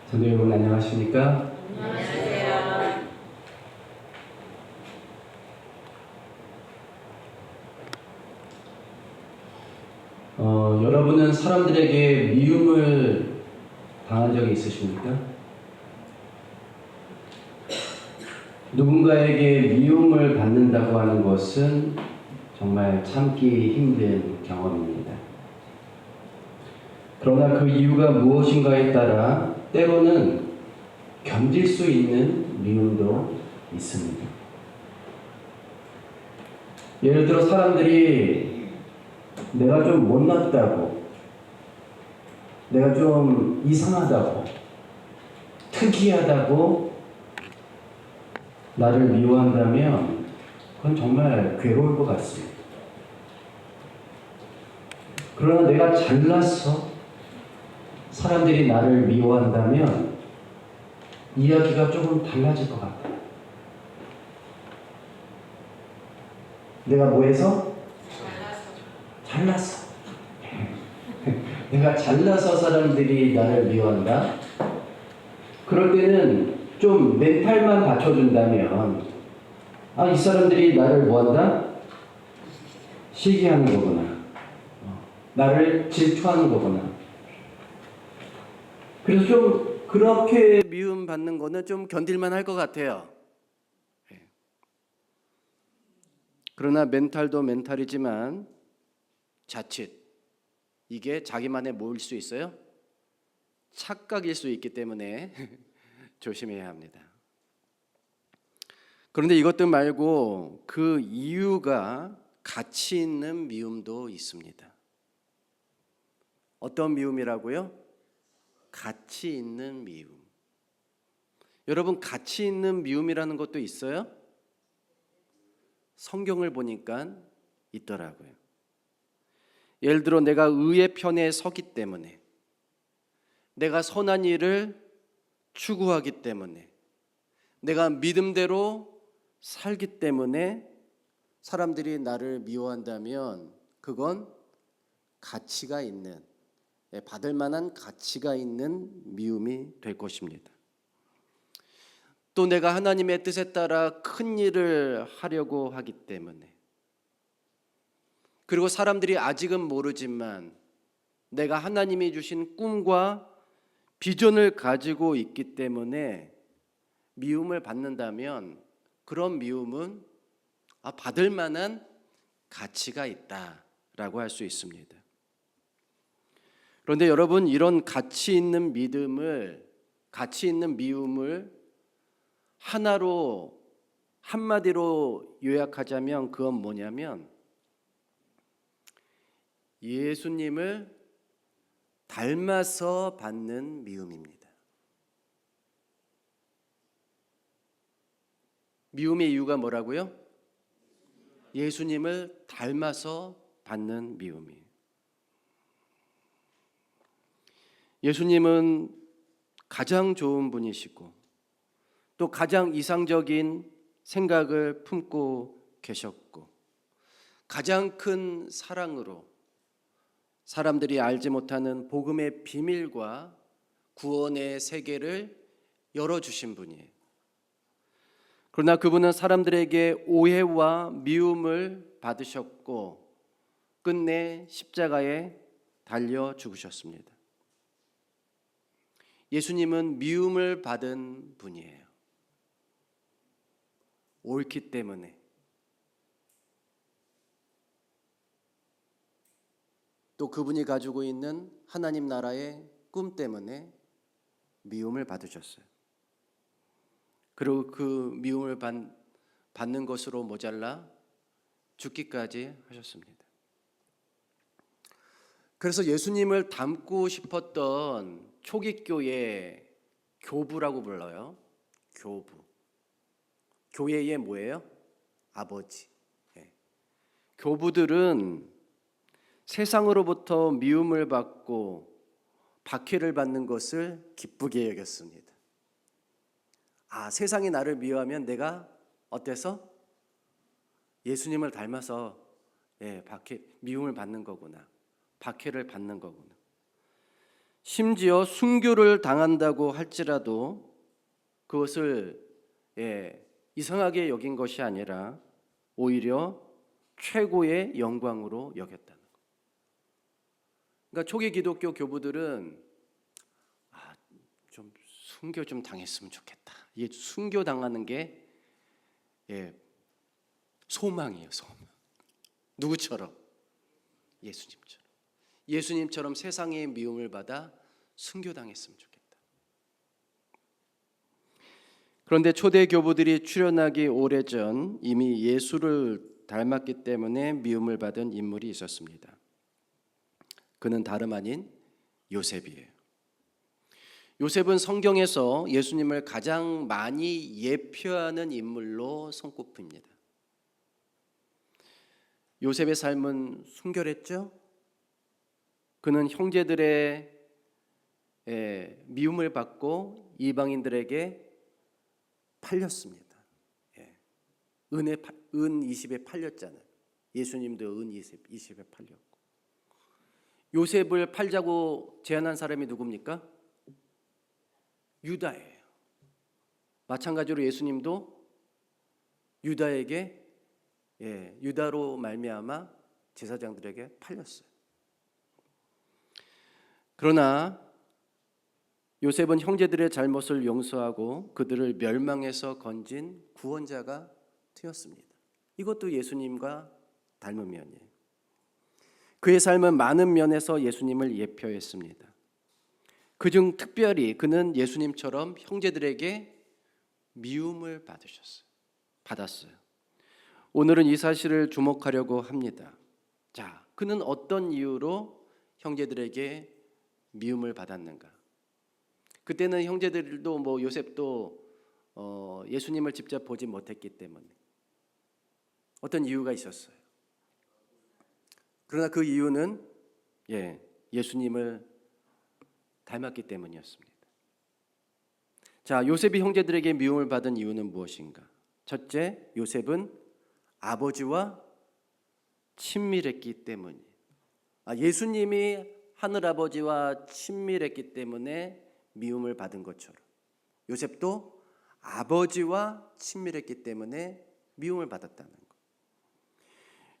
성도 여러분 안녕하십니까? 안녕하세요. 여러분은 사람들에게 미움을 당한 적이 있으십니까? 누군가에게 미움을 받는다고 하는 것은 정말 참기 힘든 경험입니다. 그러나 그 이유가 무엇인가에 따라 때로는 견딜 수 있는 미움도 있습니다. 예를 들어 사람들이 내가 좀 못났다고, 내가 좀 이상하다고, 특이하다고 나를 미워한다면 그건 정말 괴로울 것 같습니다. 그러나 내가 잘나서 사람들이 나를 미워한다면 이야기가 조금 달라질 것 같아요. 내가 뭐해서? 잘났어. 내가 잘나서 사람들이 나를 미워한다? 그럴 때는 좀 멘탈만 받쳐준다면 이 사람들이 나를 뭐한다? 시기하는 거구나. 나를 질투하는 거구나. 그래서 좀 그렇게 미움받는 거는 좀 견딜만 할 것 같아요. 그러나 멘탈도 멘탈이지만 자칫 이게 자기만의 뭐일 수 있어요? 착각일 수 있기 때문에 조심해야 합니다. 그런데 이것들 말고 그 이유가 가치 있는 미움도 있습니다. 어떤 미움이라고요? 가치 있는 미움. 여러분, 가치 있는 미움이라는 것도 있어요? 성경을 보니까 있더라고요. 예를 들어 내가 의의 편에 서기 때문에, 내가 선한 일을 추구하기 때문에, 내가 믿음대로 살기 때문에 사람들이 나를 미워한다면 그건 가치가 있는, 받을 만한 가치가 있는 미움이 될 것입니다. 또 내가 하나님의 뜻에 따라 큰 일을 하려고 하기 때문에, 그리고 사람들이 아직은 모르지만 내가 하나님이 주신 꿈과 비전을 가지고 있기 때문에 미움을 받는다면 그런 미움은 받을 만한 가치가 있다라고 할 수 있습니다. 그런데 여러분, 이런 가치 있는 믿음을, 가치 있는 미움을 하나로, 한마디로 요약하자면 그건 뭐냐면 예수님을 닮아서 받는 미움입니다. 미움의 이유가 뭐라고요? 예수님을 닮아서 받는 미움이에요. 예수님은 가장 좋은 분이시고 또 가장 이상적인 생각을 품고 계셨고 가장 큰 사랑으로 사람들이 알지 못하는 복음의 비밀과 구원의 세계를 열어주신 분이에요. 그러나 그분은 사람들에게 오해와 미움을 받으셨고 끝내 십자가에 달려 죽으셨습니다. 예수님은 미움을 받은 분이에요. 옳기 때문에, 또 그분이 가지고 있는 하나님 나라의 꿈 때문에 미움을 받으셨어요. 그리고 그 미움을 받는 것으로 모자라 죽기까지 하셨습니다. 그래서 예수님을 닮고 싶었던 초기 교회 교부라고 불러요. 교부. 교회의 뭐예요? 아버지. 교부들은 세상으로부터 미움을 받고 박해를 받는 것을 기쁘게 여겼습니다. 세상이 나를 미워하면 내가 어때서? 예수님을 닮아서 미움을 받는 거구나. 박해를 받는 거구나. 심지어 순교를 당한다고 할지라도 그것을 이상하게 여긴 것이 아니라 오히려 최고의 영광으로 여겼다는 것. 그러니까 초기 기독교 교부들은 좀 순교 좀 당했으면 좋겠다. 이게 순교 당하는 게 소망이에요, 소망. 누구처럼? 예수님처럼. 예수님처럼 세상의 미움을 받아 순교당했으면 좋겠다. 그런데 초대 교부들이 출현하기 오래전 이미 예수를 닮았기 때문에 미움을 받은 인물이 있었습니다. 그는 다름 아닌 요셉이에요. 요셉은 성경에서 예수님을 가장 많이 예표하는 인물로 손꼽힙니다. 요셉의 삶은 순결했죠? 그는 형제들의 미움을 받고 이방인들에게 팔렸습니다. 은 20에 팔렸잖아요. 예수님도 은 20에 팔렸고. 요셉을 팔자고 제안한 사람이 누굽니까? 유다예요. 마찬가지로 예수님도 유다에게 유다로 말미암아 제사장들에게 팔렸어요. 그러나 요셉은 형제들의 잘못을 용서하고 그들을 멸망에서 건진 구원자가 되었습니다. 이것도 예수님과 닮은 면이에요. 그의 삶은 많은 면에서 예수님을 예표했습니다. 그중 특별히 그는 예수님처럼 형제들에게 미움을 받았어요. 오늘은 이 사실을 주목하려고 합니다. 자, 그는 어떤 이유로 형제들에게 미움을 받았는가? 그때는 형제들도 요셉도 예수님을 직접 보지 못했기 때문에 어떤 이유가 있었어요. 그러나 그 이유는 예수님을 닮았기 때문이었습니다. 자, 요셉이 형제들에게 미움을 받은 이유는 무엇인가? 첫째, 요셉은 아버지와 친밀했기 때문이에요. 예수님이 하늘아버지와 친밀했기 때문에 미움을 받은 것처럼 요셉도 아버지와 친밀했기 때문에 미움을 받았다는 것.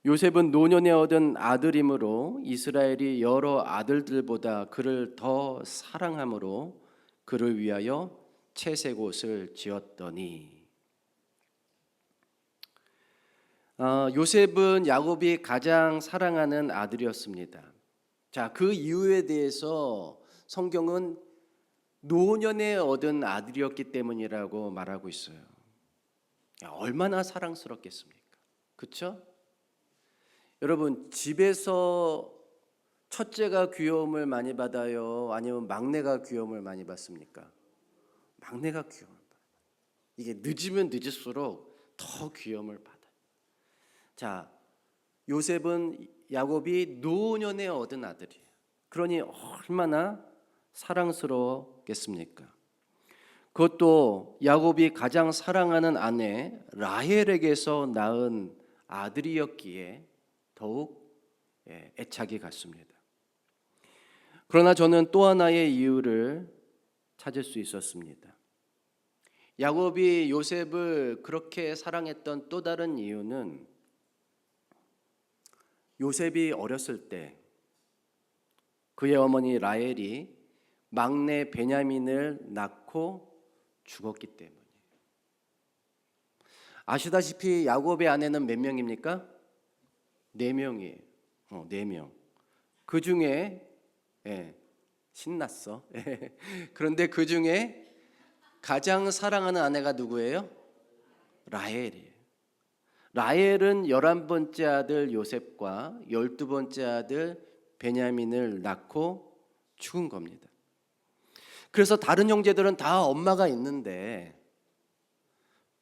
요셉은 노년에 얻은 아들이므로 이스라엘이 여러 아들들보다 그를 더 사랑함으로 그를 위하여 채색 옷을 지었더니. 요셉은 야곱이 가장 사랑하는 아들이었습니다. 자, 그 이유에 대해서 성경은 노년에 얻은 아들이었기 때문이라고 말하고 있어요. 얼마나 사랑스럽겠습니까? 그렇죠? 여러분, 집에서 첫째가 귀여움을 많이 받아요? 아니면 막내가 귀여움을 많이 받습니까? 막내가 귀여움을 받아요. 이게 늦으면 늦을수록 더 귀여움을 받아요. 자, 요셉은 야곱이 노년에 얻은 아들이에요. 그러니 얼마나 사랑스러웠겠습니까? 그것도 야곱이 가장 사랑하는 아내 라헬에게서 낳은 아들이었기에 더욱 애착이 갔습니다. 그러나 저는 또 하나의 이유를 찾을 수 있었습니다. 야곱이 요셉을 그렇게 사랑했던 또 다른 이유는 요셉이 어렸을 때 그의 어머니 라헬이 막내 베냐민을 낳고 죽었기 때문이에요. 아시다시피 야곱의 아내는 몇 명입니까? 4명이에요. 4명. 그 중에 신났어. 그런데 그 중에 가장 사랑하는 아내가 누구예요? 라헬이에요. 라헬은 11번째 아들 요셉과 12번째 아들 베냐민을 낳고 죽은 겁니다. 그래서 다른 형제들은 다 엄마가 있는데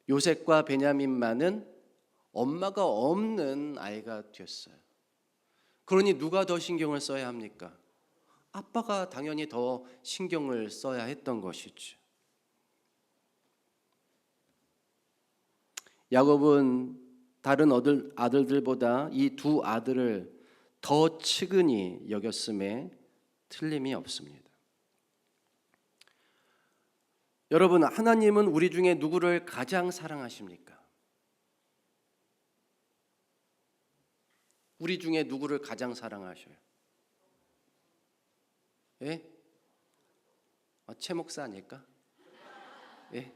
요셉과 베냐민만은 엄마가 없는 아이가 됐어요. 그러니 누가 더 신경을 써야 합니까? 아빠가 당연히 더 신경을 써야 했던 것이죠. 야곱은 다른 아들들보다 이 두 아들을 더 측은히 여겼음에 틀림이 없습니다. 여러분, 하나님은 우리 중에 누구를 가장 사랑하십니까? 우리 중에 누구를 가장 사랑하셔요? 예? 최 목사 아닐까? 예?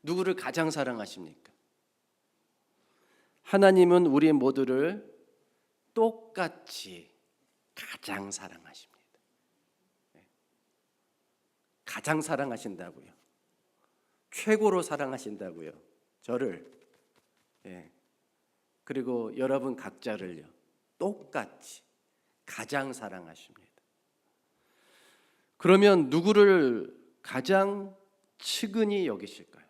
누구를 가장 사랑하십니까? 하나님은 우리 모두를 똑같이 가장 사랑하십니다. 예. 가장 사랑하신다고요. 최고로 사랑하신다고요. 저를. 예. 그리고 여러분 각자를요. 똑같이 가장 사랑하십니다. 그러면 누구를 가장 측은히 여기실까요?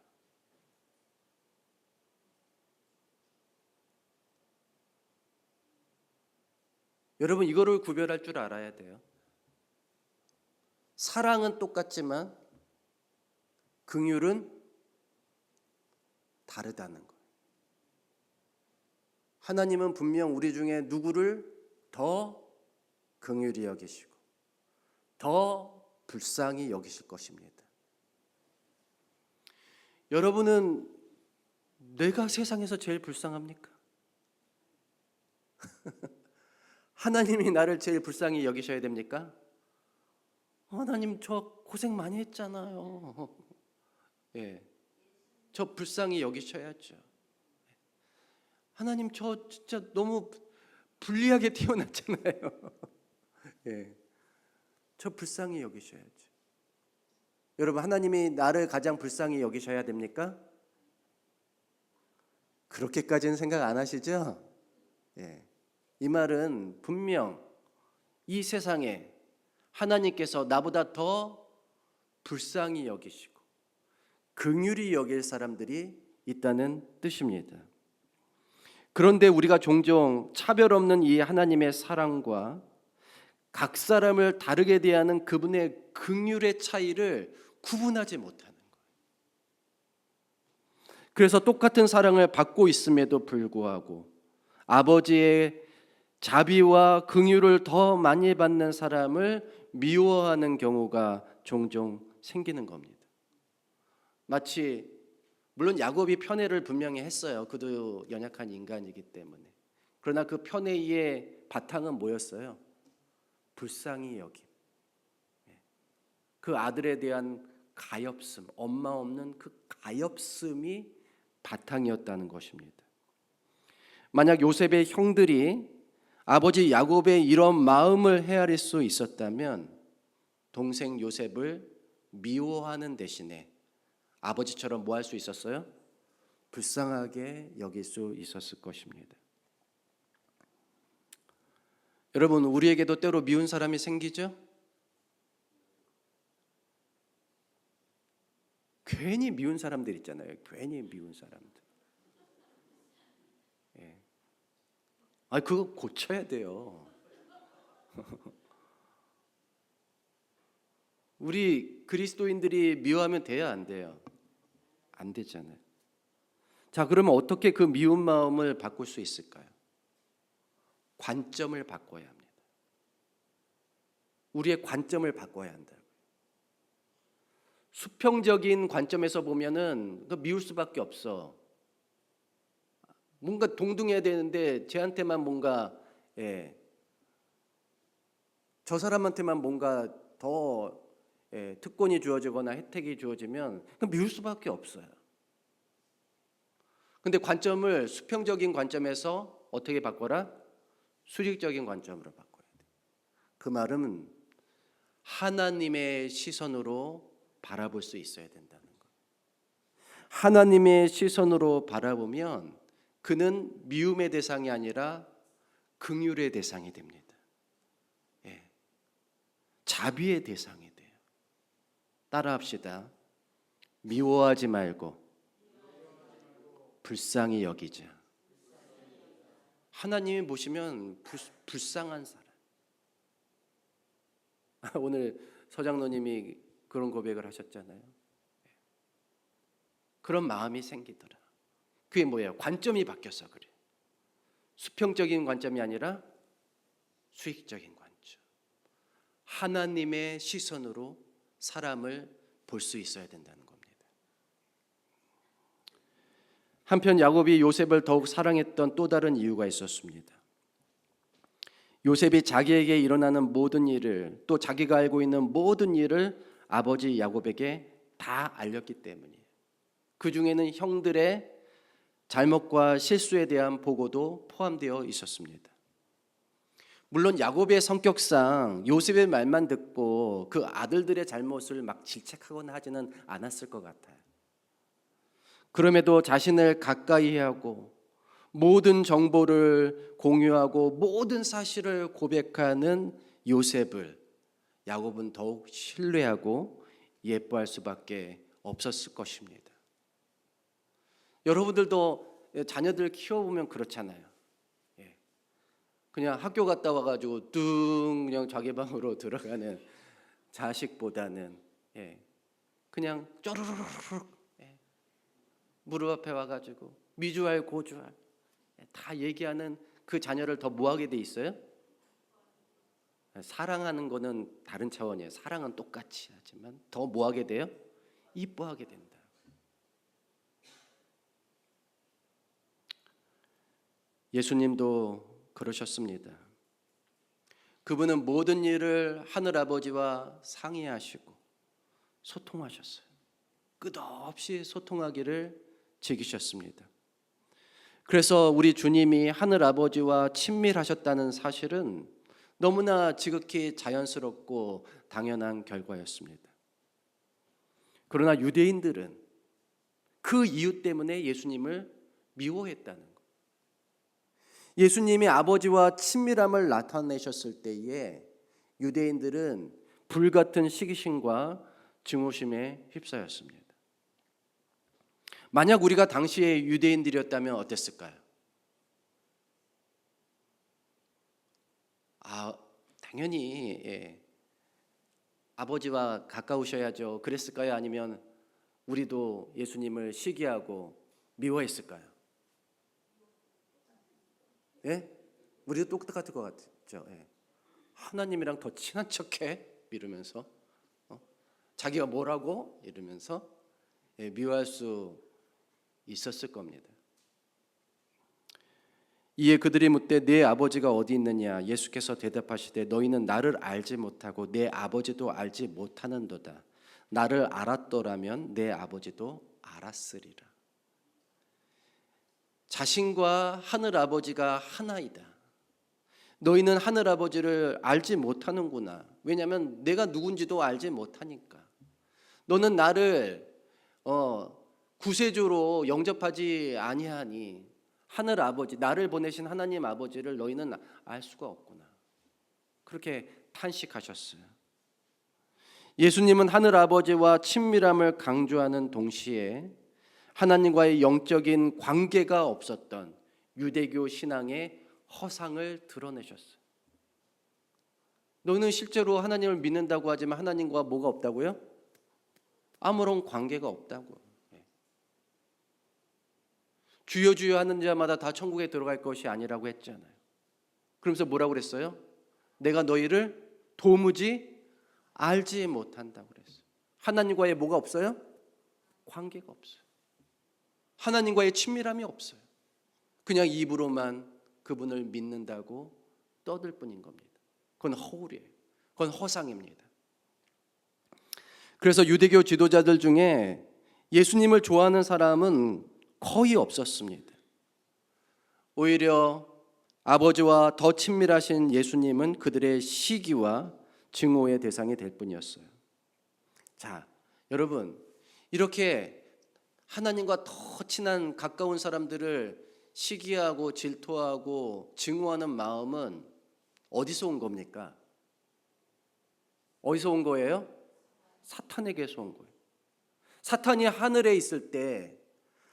여러분, 이거를 구별할 줄 알아야 돼요. 사랑은 똑같지만 긍휼은 다르다는 거예요. 하나님은 분명 우리 중에 누구를 더 긍휼히 여기시고 더 불쌍히 여기실 것입니다. 여러분은 내가 세상에서 제일 불쌍합니까? 하나님이 나를 제일 불쌍히 여기셔야 됩니까? 하나님, 저 고생 많이 했잖아요. 예, 저 불쌍히 여기셔야죠. 하나님, 저 진짜 너무 불리하게 태어났잖아요. 예, 저 불쌍히 여기셔야죠. 여러분, 하나님이 나를 가장 불쌍히 여기셔야 됩니까? 그렇게까지는 생각 안 하시죠? 예. 이 말은 분명 이 세상에 하나님께서 나보다 더 불쌍히 여기시고 긍휼히 여길 사람들이 있다는 뜻입니다. 그런데 우리가 종종 차별 없는 이 하나님의 사랑과 각 사람을 다르게 대하는 그분의 긍휼의 차이를 구분하지 못하는 거예요. 그래서 똑같은 사랑을 받고 있음에도 불구하고 아버지의 자비와 긍휼을 더 많이 받는 사람을 미워하는 경우가 종종 생기는 겁니다. 마치 물론 야곱이 편애를 분명히 했어요. 그도 연약한 인간이기 때문에. 그러나 그 편애의 바탕은 뭐였어요? 불쌍히 여김. 그 아들에 대한 가엾음, 엄마 없는 그 가엾음이 바탕이었다는 것입니다. 만약 요셉의 형들이 아버지 야곱의 이런 마음을 헤아릴 수 있었다면 동생 요셉을 미워하는 대신에 아버지처럼 뭐 할 수 있었어요? 불쌍하게 여길 수 있었을 것입니다. 여러분, 우리에게도 때로 미운 사람이 생기죠? 괜히 미운 사람들 있잖아요. 괜히 미운 사람들. 예. 그거 고쳐야 돼요. 우리 그리스도인들이 미워하면 돼요, 안 돼요? 안 되잖아요. 자, 그러면 어떻게 그 미운 마음을 바꿀 수 있을까요? 관점을 바꿔야 합니다. 우리의 관점을 바꿔야 한다고요. 수평적인 관점에서 보면은 미울 수밖에 없어. 뭔가 동등해야 되는데 쟤한테만 뭔가 저 사람한테만 뭔가 더 특권이 주어지거나 혜택이 주어지면 미울 수밖에 없어요. 근데 관점을 수평적인 관점에서 어떻게 바꿔라? 수직적인 관점으로 바꿔야 돼. 그 말은 하나님의 시선으로 바라볼 수 있어야 된다는 거예요. 하나님의 시선으로 바라보면 그는 미움의 대상이 아니라 긍휼의 대상이 됩니다. 자비의 대상이 돼요. 따라합시다. 미워하지 말고 불쌍히 여기자. 하나님이 보시면 불쌍한 사람. 오늘 서장로님이 그런 고백을 하셨잖아요. 그런 마음이 생기더라. 그게 뭐예요? 관점이 바뀌어서 그래요. 수평적인 관점이 아니라 수익적인 관점. 하나님의 시선으로 사람을 볼 수 있어야 된다는 겁니다. 한편 야곱이 요셉을 더욱 사랑했던 또 다른 이유가 있었습니다. 요셉이 자기에게 일어나는 모든 일을, 또 자기가 알고 있는 모든 일을 아버지 야곱에게 다 알렸기 때문이에요. 그 중에는 형들의 잘못과 실수에 대한 보고도 포함되어 있었습니다. 물론 야곱의 성격상 요셉의 말만 듣고 그 아들들의 잘못을 막 질책하거나 하지는 않았을 것 같아요. 그럼에도 자신을 가까이 하고 모든 정보를 공유하고 모든 사실을 고백하는 요셉을 야곱은 더욱 신뢰하고 예뻐할 수밖에 없었을 것입니다. 여러분들도 자녀들 키워보면 그렇잖아요. 그냥 학교 갔다 와가지고 뚱 그냥 자기 방으로 들어가는 자식보다는 그냥 쪼르르르륵 무릎 앞에 와가지고 미주알 고주알 다 얘기하는 그 자녀를 더 뭐하게 돼 있어요? 사랑하는 거는 다른 차원이에요. 사랑은 똑같이 하지만 더 뭐하게 돼요? 이뻐하게 된다. 예수님도 그러셨습니다. 그분은 모든 일을 하늘아버지와 상의하시고 소통하셨어요. 끝없이 소통하기를 즐기셨습니다. 그래서 우리 주님이 하늘아버지와 친밀하셨다는 사실은 너무나 지극히 자연스럽고 당연한 결과였습니다. 그러나 유대인들은 그 이유 때문에 예수님을 미워했다는 것. 예수님이 아버지와 친밀함을 나타내셨을 때에 유대인들은 불같은 시기심과 증오심에 휩싸였습니다. 만약 우리가 당시의 유대인들이었다면 어땠을까요? 당연히 아버지와 가까우셔야죠. 그랬을까요? 아니면 우리도 예수님을 시기하고 미워했을까요? 우리도 똑같을 것 같죠. 하나님이랑 더 친한 척해 이러면서 자기가 뭐라고 이러면서 미워할 수 있었을 겁니다. 이에 그들이 묻되 내 아버지가 어디 있느냐? 예수께서 대답하시되 너희는 나를 알지 못하고 내 아버지도 알지 못하는도다. 나를 알았더라면 내 아버지도 알았으리라. 자신과 하늘 아버지가 하나이다. 너희는 하늘 아버지를 알지 못하는구나. 왜냐하면 내가 누군지도 알지 못하니까. 너는 나를 구세주로 영접하지 아니하니 하늘 아버지, 나를 보내신 하나님 아버지를 너희는 알 수가 없구나. 그렇게 탄식하셨어요. 예수님은 하늘 아버지와 친밀함을 강조하는 동시에 하나님과의 영적인 관계가 없었던 유대교 신앙의 허상을 드러내셨어요. 너희는 실제로 하나님을 믿는다고 하지만 하나님과 뭐가 없다고요? 아무런 관계가 없다고. 주여 주여 하는 자마다 다 천국에 들어갈 것이 아니라고 했잖아요. 그러면서 뭐라고 그랬어요? 내가 너희를 도무지 알지 못한다고 그랬어요. 하나님과의 뭐가 없어요? 관계가 없어요. 하나님과의 친밀함이 없어요. 그냥 입으로만 그분을 믿는다고 떠들 뿐인 겁니다. 그건 허울이에요. 그건 허상입니다. 그래서 유대교 지도자들 중에 예수님을 좋아하는 사람은 거의 없었습니다. 오히려 아버지와 더 친밀하신 예수님은 그들의 시기와 증오의 대상이 될 뿐이었어요. 자, 여러분, 이렇게 하나님과 더 친한 가까운 사람들을 시기하고 질투하고 증오하는 마음은 어디서 온 겁니까? 어디서 온 거예요? 사탄에게서 온 거예요. 사탄이 하늘에 있을 때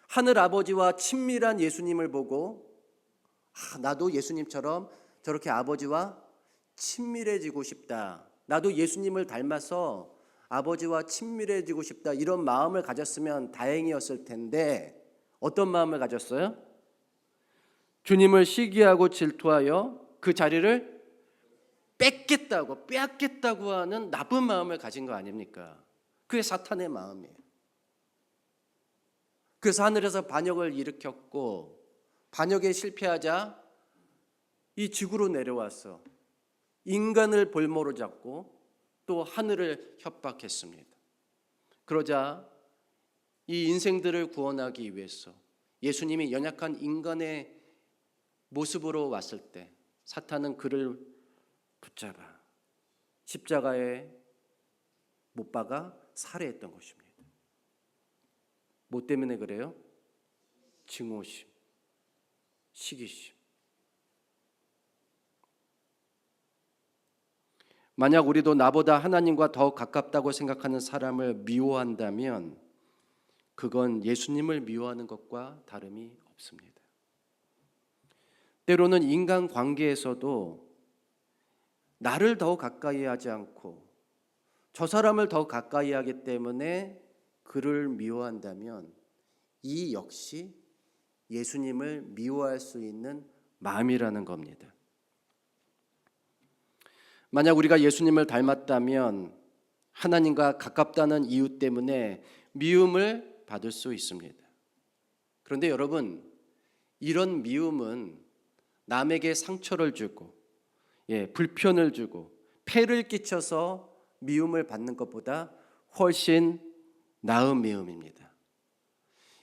하늘 아버지와 친밀한 예수님을 보고 나도 예수님처럼 저렇게 아버지와 친밀해지고 싶다. 나도 예수님을 닮아서 아버지와 친밀해지고 싶다. 이런 마음을 가졌으면 다행이었을 텐데 어떤 마음을 가졌어요? 주님을 시기하고 질투하여 그 자리를 빼앗겠다고 하는 나쁜 마음을 가진 거 아닙니까? 그게 사탄의 마음이에요. 그래서 하늘에서 반역을 일으켰고 반역에 실패하자 이 지구로 내려와서 인간을 볼모로 잡고 또 하늘을 협박했습니다. 그러자 이 인생들을 구원하기 위해서 예수님이 연약한 인간의 모습으로 왔을 때 사탄은 그를 붙잡아 십자가에 못 박아 살해했던 것입니다. 뭐 때문에 그래요? 증오심, 시기심. 만약 우리도 나보다 하나님과 더 가깝다고 생각하는 사람을 미워한다면 그건 예수님을 미워하는 것과 다름이 없습니다. 때로는 인간 관계에서도 나를 더 가까이 하지 않고 저 사람을 더 가까이 하기 때문에 그를 미워한다면 이 역시 예수님을 미워할 수 있는 마음이라는 겁니다. 만약 우리가 예수님을 닮았다면 하나님과 가깝다는 이유 때문에 미움을 받을 수 있습니다. 그런데 여러분, 이런 미움은 남에게 상처를 주고 불편을 주고 폐를 끼쳐서 미움을 받는 것보다 훨씬 나은 미움입니다.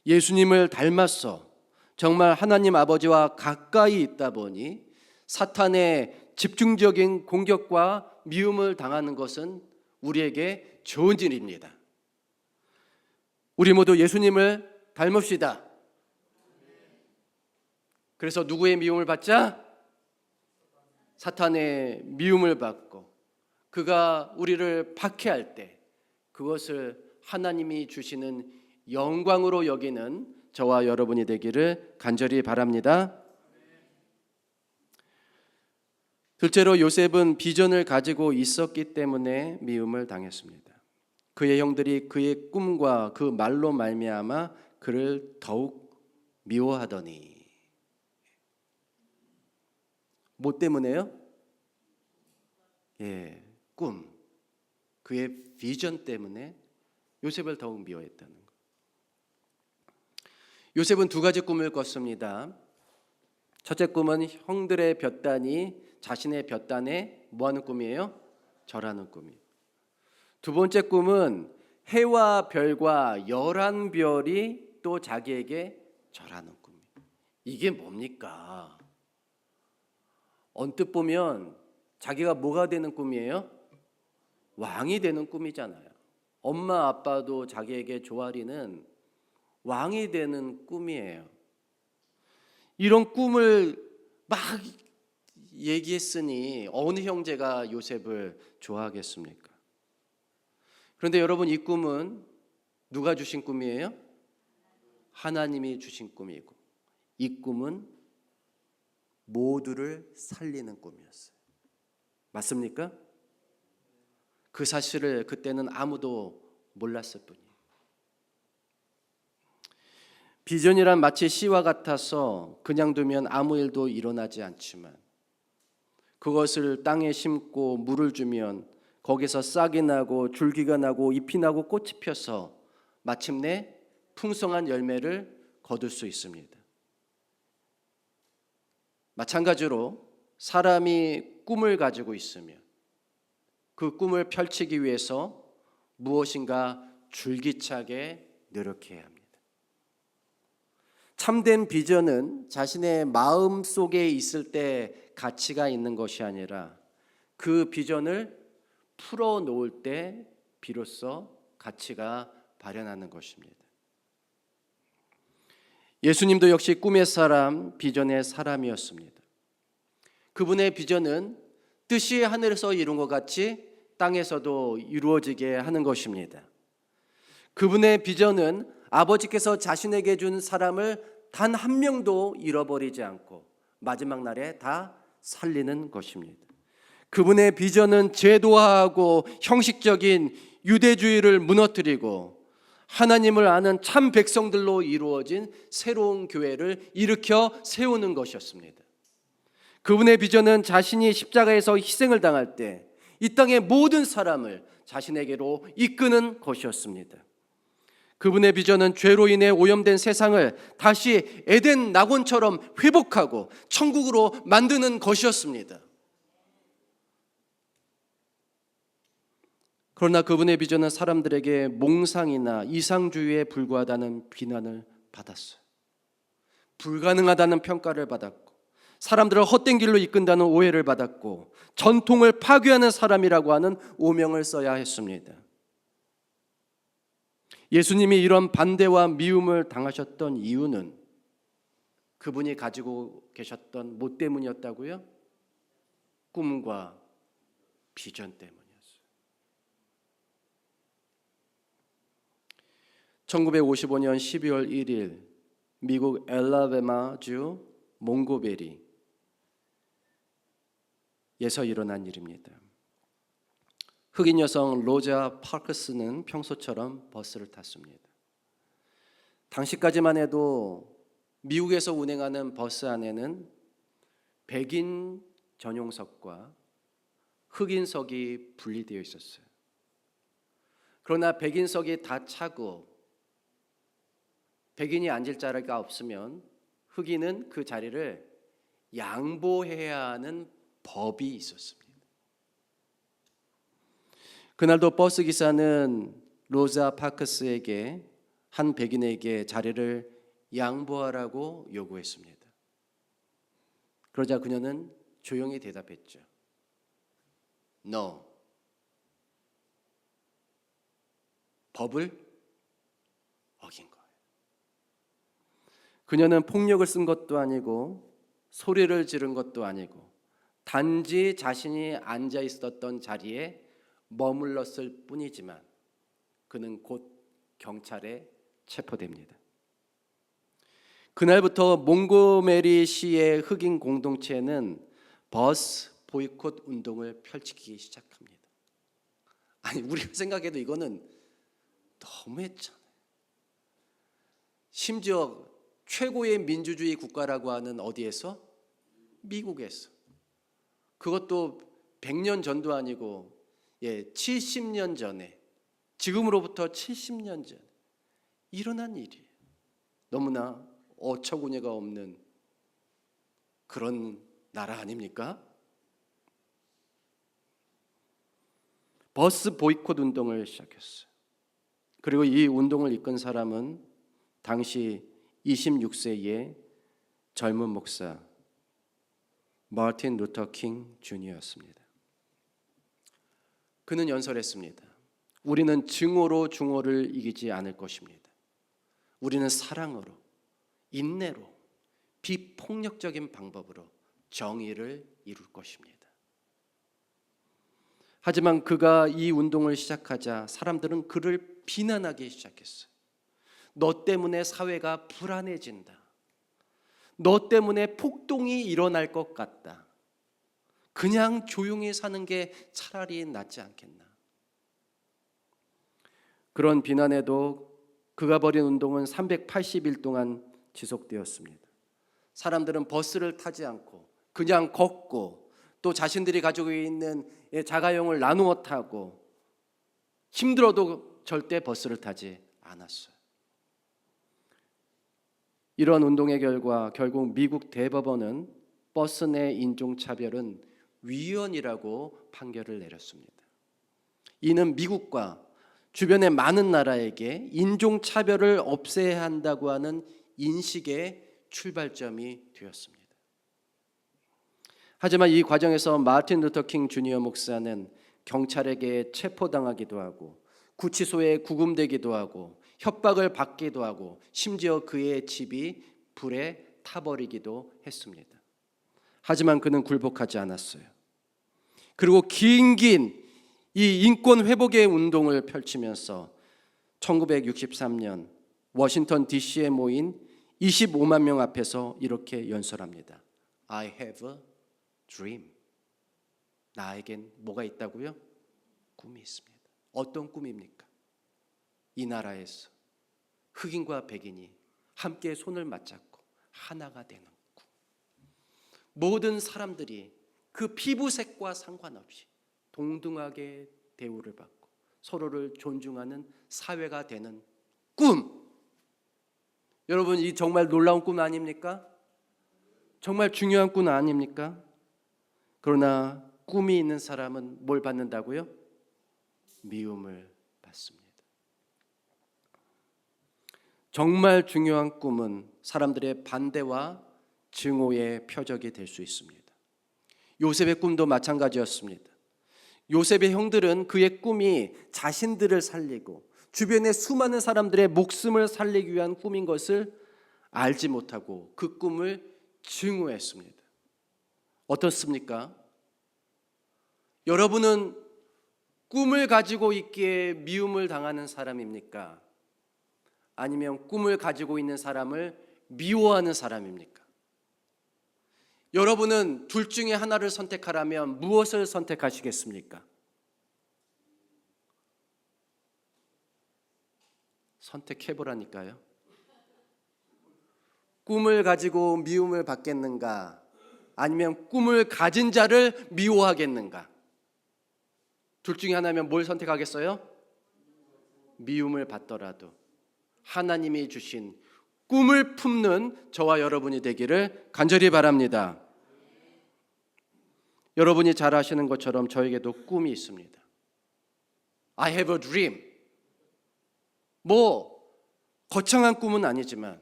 예수님을 닮았어 정말 하나님 아버지와 가까이 있다 보니 사탄의 집중적인 공격과 미움을 당하는 것은 우리에게 좋은 일입니다. 우리 모두 예수님을 닮읍시다. 그래서 누구의 미움을 받자? 사탄의 미움을 받고 그가 우리를 박해할 때 그것을 하나님이 주시는 영광으로 여기는 저와 여러분이 되기를 간절히 바랍니다. 둘째로 요셉은 비전을 가지고 있었기 때문에 미움을 당했습니다. 그의 형들이 그의 꿈과 그 말로 말미암아 그를 더욱 미워하더니. 뭐 때문에요? 꿈. 그의 비전 때문에 요셉을 더욱 미워했다는 것. 요셉은 두 가지 꿈을 꿨습니다. 첫째 꿈은 형들의 볕단이 자신의 볕단에 뭐하는 꿈이에요? 절하는 꿈이에요. 두 번째 꿈은 해와 별과 11별이 또 자기에게 절하는 꿈이에요. 이게 뭡니까? 언뜻 보면 자기가 뭐가 되는 꿈이에요? 왕이 되는 꿈이잖아요. 엄마 아빠도 자기에게 조아리는 왕이 되는 꿈이에요. 이런 꿈을 막 얘기했으니 어느 형제가 요셉을 좋아하겠습니까? 그런데 여러분, 이 꿈은 누가 주신 꿈이에요? 하나님이 주신 꿈이고 이 꿈은 모두를 살리는 꿈이었어요. 맞습니까? 그 사실을 그때는 아무도 몰랐을 뿐이에요. 비전이란 마치 씨와 같아서 그냥 두면 아무 일도 일어나지 않지만 그것을 땅에 심고 물을 주면 거기서 싹이 나고 줄기가 나고 잎이 나고 꽃이 펴서 마침내 풍성한 열매를 거둘 수 있습니다. 마찬가지로 사람이 꿈을 가지고 있으면 그 꿈을 펼치기 위해서 무엇인가 줄기차게 노력해야 합니다. 참된 비전은 자신의 마음 속에 있을 때 가치가 있는 것이 아니라 그 비전을 풀어놓을 때 비로소 가치가 발현하는 것입니다. 예수님도 역시 꿈의 사람, 비전의 사람이었습니다. 그분의 비전은 뜻이 하늘에서 이룬 것 같이 땅에서도 이루어지게 하는 것입니다. 그분의 비전은 아버지께서 자신에게 준 사람을 단 한 명도 잃어버리지 않고 마지막 날에 다 살리는 것입니다. 그분의 비전은 제도화하고 형식적인 유대주의를 무너뜨리고 하나님을 아는 참 백성들로 이루어진 새로운 교회를 일으켜 세우는 것이었습니다. 그분의 비전은 자신이 십자가에서 희생을 당할 때 이 땅의 모든 사람을 자신에게로 이끄는 것이었습니다. 그분의 비전은 죄로 인해 오염된 세상을 다시 에덴 낙원처럼 회복하고 천국으로 만드는 것이었습니다. 그러나 그분의 비전은 사람들에게 몽상이나 이상주의에 불과하다는 비난을 받았어요. 불가능하다는 평가를 받았고, 사람들을 헛된 길로 이끈다는 오해를 받았고, 전통을 파괴하는 사람이라고 하는 오명을 써야 했습니다. 예수님이 이런 반대와 미움을 당하셨던 이유는 그분이 가지고 계셨던 뭐 때문이었다고요? 꿈과 비전 때문이었어요. 1955년 12월 1일 미국 엘라베마주 몽고베리에서 일어난 일입니다. 흑인 여성 로자 파커스는 평소처럼 버스를 탔습니다. 당시까지만 해도 미국에서 운행하는 버스 안에는 백인 전용석과 흑인석이 분리되어 있었어요. 그러나 백인석이 다 차고 백인이 앉을 자리가 없으면 흑인은 그 자리를 양보해야 하는 법이 있었습니다. 그날도 버스 기사는 로자 파커스에게 한 백인에게 자리를 양보하라고 요구했습니다. 그러자 그녀는 조용히 대답했죠. No. 법을 어긴 거예요. 그녀는 폭력을 쓴 것도 아니고 소리를 지른 것도 아니고 단지 자신이 앉아 있었던 자리에 머물렀을 뿐이지만 그는 곧 경찰에 체포됩니다. 그날부터 몽고메리 시의 흑인 공동체는 버스 보이콧 운동을 펼치기 시작합니다. 아니, 우리가 생각해도 이거는 너무했잖아요. 심지어 최고의 민주주의 국가라고 하는 어디에서? 미국에서. 그것도 100년 전도 아니고 70년 전에, 지금으로부터 70년 전에 일어난 일이에요. 너무나 어처구니가 없는 그런 나라 아닙니까? 버스 보이콧 운동을 시작했어요. 그리고 이 운동을 이끈 사람은 당시 26세의 젊은 목사 마틴 루터 킹 주니어였습니다. 그는 연설했습니다. 우리는 증오로 중오를 이기지 않을 것입니다. 우리는 사랑으로, 인내로, 비폭력적인 방법으로 정의를 이룰 것입니다. 하지만 그가 이 운동을 시작하자 사람들은 그를 비난하기 시작했어요. 너 때문에 사회가 불안해진다. 너 때문에 폭동이 일어날 것 같다. 그냥 조용히 사는 게 차라리 낫지 않겠나. 그런 비난에도 그가 벌인 운동은 380일 동안 지속되었습니다. 사람들은 버스를 타지 않고 그냥 걷고 또 자신들이 가지고 있는 자가용을 나누어 타고 힘들어도 절대 버스를 타지 않았어요. 이런 운동의 결과 결국 미국 대법원은 버스 내 인종차별은 위헌이라고 판결을 내렸습니다. 이는 미국과 주변의 많은 나라에게 인종차별을 없애야 한다고 하는 인식의 출발점이 되었습니다. 하지만 이 과정에서 마틴 루터 킹 주니어 목사는 경찰에게 체포당하기도 하고 구치소에 구금되기도 하고 협박을 받기도 하고 심지어 그의 집이 불에 타버리기도 했습니다. 하지만 그는 굴복하지 않았어요. 그리고 긴 이 인권 회복의 운동을 펼치면서 1963년 워싱턴 DC에 모인 25만 명 앞에서 이렇게 연설합니다. I have a dream. 나에겐 뭐가 있다고요? 꿈이 있습니다. 어떤 꿈입니까? 이 나라에서 흑인과 백인이 함께 손을 맞잡고 하나가 되는 꿈. 모든 사람들이 그 피부색과 상관없이 동등하게 대우를 받고 서로를 존중하는 사회가 되는 꿈. 여러분, 이 정말 놀라운 꿈 아닙니까? 정말 중요한 꿈 아닙니까? 그러나 꿈이 있는 사람은 뭘 받는다고요? 미움을 받습니다. 정말 중요한 꿈은 사람들의 반대와 증오의 표적이 될 수 있습니다. 요셉의 꿈도 마찬가지였습니다. 요셉의 형들은 그의 꿈이 자신들을 살리고 주변의 수많은 사람들의 목숨을 살리기 위한 꿈인 것을 알지 못하고 그 꿈을 증오했습니다. 어떻습니까? 여러분은 꿈을 가지고 있기에 미움을 당하는 사람입니까? 아니면 꿈을 가지고 있는 사람을 미워하는 사람입니까? 여러분은 둘 중에 하나를 선택하라면 무엇을 선택하시겠습니까? 선택해보라니까요. 꿈을 가지고 미움을 받겠는가? 아니면 꿈을 가진 자를 미워하겠는가? 둘 중에 하나면 뭘 선택하겠어요? 미움을 받더라도 하나님이 주신 꿈을 품는 저와 여러분이 되기를 간절히 바랍니다. 여러분이 잘 아시는 것처럼 저에게도 꿈이 있습니다. I have a dream. 거창한 꿈은 아니지만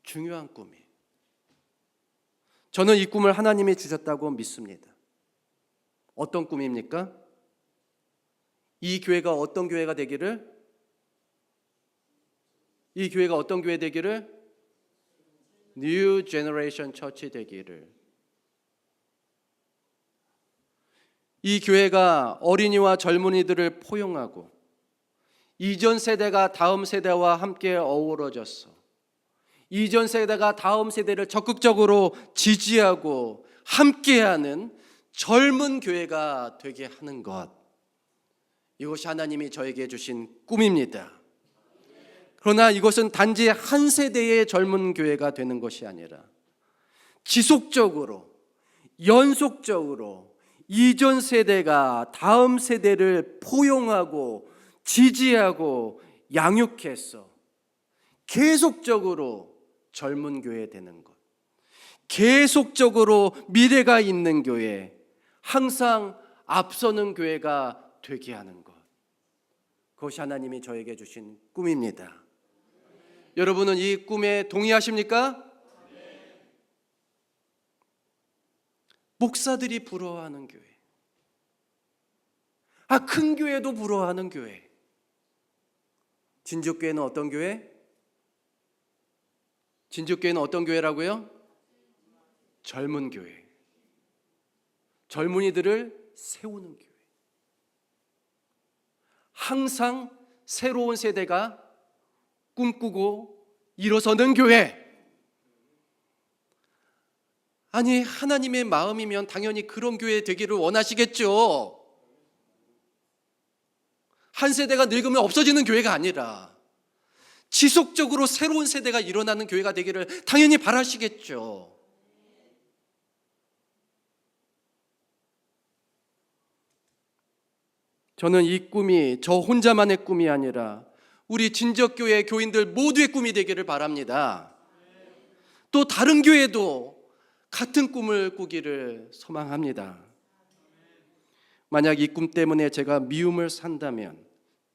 중요한 꿈이에요. 저는 이 꿈을 하나님이 주셨다고 믿습니다. 어떤 꿈입니까? 이 교회가 어떤 교회가 되기를? 이 교회가 어떤 교회 되기를? New Generation Church 되기를. 이 교회가 어린이와 젊은이들을 포용하고 이전 세대가 다음 세대와 함께 어우러져서 이전 세대가 다음 세대를 적극적으로 지지하고 함께하는 젊은 교회가 되게 하는 것, 이것이 하나님이 저에게 주신 꿈입니다. 그러나 이것은 단지 한 세대의 젊은 교회가 되는 것이 아니라 지속적으로 연속적으로 이전 세대가 다음 세대를 포용하고 지지하고 양육해서 계속적으로 젊은 교회 되는 것, 계속적으로 미래가 있는 교회, 항상 앞서는 교회가 되게 하는 것, 그것이 하나님이 저에게 주신 꿈입니다. 여러분은 이 꿈에 동의하십니까? 목사들이 부러워하는 교회, 큰 교회도 부러워하는 교회. 진주교회는 어떤 교회? 진주교회는 어떤 교회라고요? 젊은 교회. 젊은이들을 세우는 교회. 항상 새로운 세대가 꿈꾸고 일어서는 교회. 아니, 하나님의 마음이면 당연히 그런 교회 되기를 원하시겠죠. 한 세대가 늙으면 없어지는 교회가 아니라 지속적으로 새로운 세대가 일어나는 교회가 되기를 당연히 바라시겠죠. 저는 이 꿈이 저 혼자만의 꿈이 아니라 우리 진적교회 교인들 모두의 꿈이 되기를 바랍니다. 또 다른 교회도 같은 꿈을 꾸기를 소망합니다. 만약 이 꿈 때문에 제가 미움을 산다면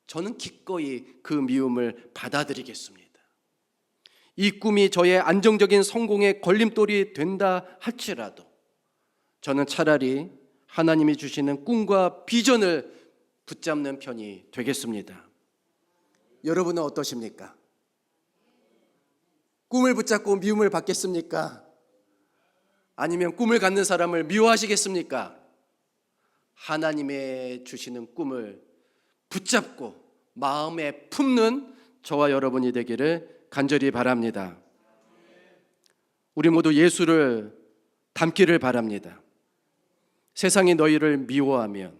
저는 기꺼이 그 미움을 받아들이겠습니다. 이 꿈이 저의 안정적인 성공의 걸림돌이 된다 할지라도 저는 차라리 하나님이 주시는 꿈과 비전을 붙잡는 편이 되겠습니다. 여러분은 어떠십니까? 꿈을 붙잡고 미움을 받겠습니까? 아니면 꿈을 갖는 사람을 미워하시겠습니까? 하나님의 주시는 꿈을 붙잡고 마음에 품는 저와 여러분이 되기를 간절히 바랍니다. 우리 모두 예수를 닮기를 바랍니다. 세상이 너희를 미워하면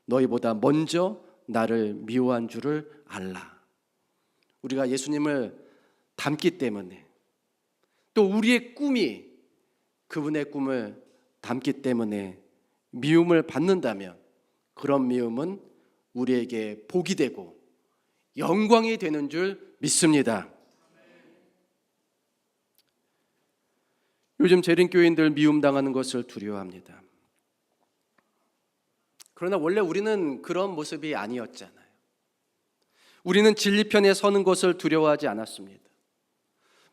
너희보다 먼저 나를 미워한 줄을 알라. 우리가 예수님을 닮기 때문에, 또 우리의 꿈이 그분의 꿈을 닮기 때문에 미움을 받는다면 그런 미움은 우리에게 복이 되고 영광이 되는 줄 믿습니다. 요즘 재림교인들 미움당하는 것을 두려워합니다. 그러나 원래 우리는 그런 모습이 아니었잖아요. 우리는 진리편에 서는 것을 두려워하지 않았습니다.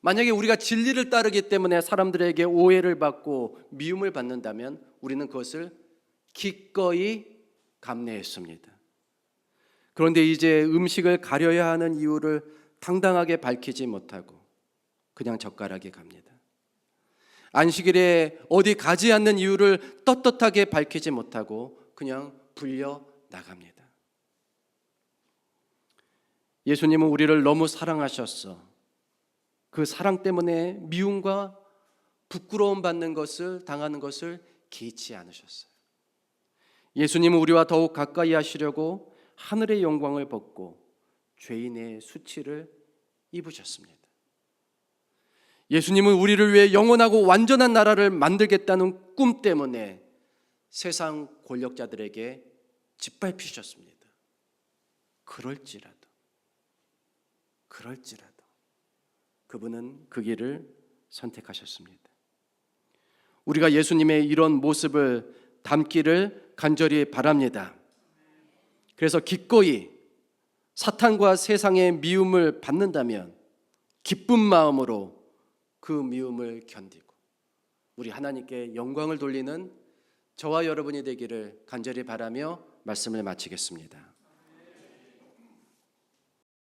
만약에 우리가 진리를 따르기 때문에 사람들에게 오해를 받고 미움을 받는다면 우리는 그것을 기꺼이 감내했습니다. 그런데 이제 음식을 가려야 하는 이유를 당당하게 밝히지 못하고 그냥 젓가락에 갑니다. 안식일에 어디 가지 않는 이유를 떳떳하게 밝히지 못하고 그냥 불려 나갑니다. 예수님은 우리를 너무 사랑하셨어. 그 사랑 때문에 미움과 부끄러움 받는 것을 당하는 것을 개의치 않으셨어요. 예수님은 우리와 더욱 가까이 하시려고 하늘의 영광을 벗고 죄인의 수치를 입으셨습니다. 예수님은 우리를 위해 영원하고 완전한 나라를 만들겠다는 꿈 때문에 세상 권력자들에게 짓밟히셨습니다. 그럴지라도 그분은 그 길을 선택하셨습니다. 우리가 예수님의 이런 모습을 담기를 간절히 바랍니다. 그래서 기꺼이 사탄과 세상의 미움을 받는다면 기쁜 마음으로 그 미움을 견디고 우리 하나님께 영광을 돌리는 저와 여러분이 되기를 간절히 바라며 말씀을 마치겠습니다.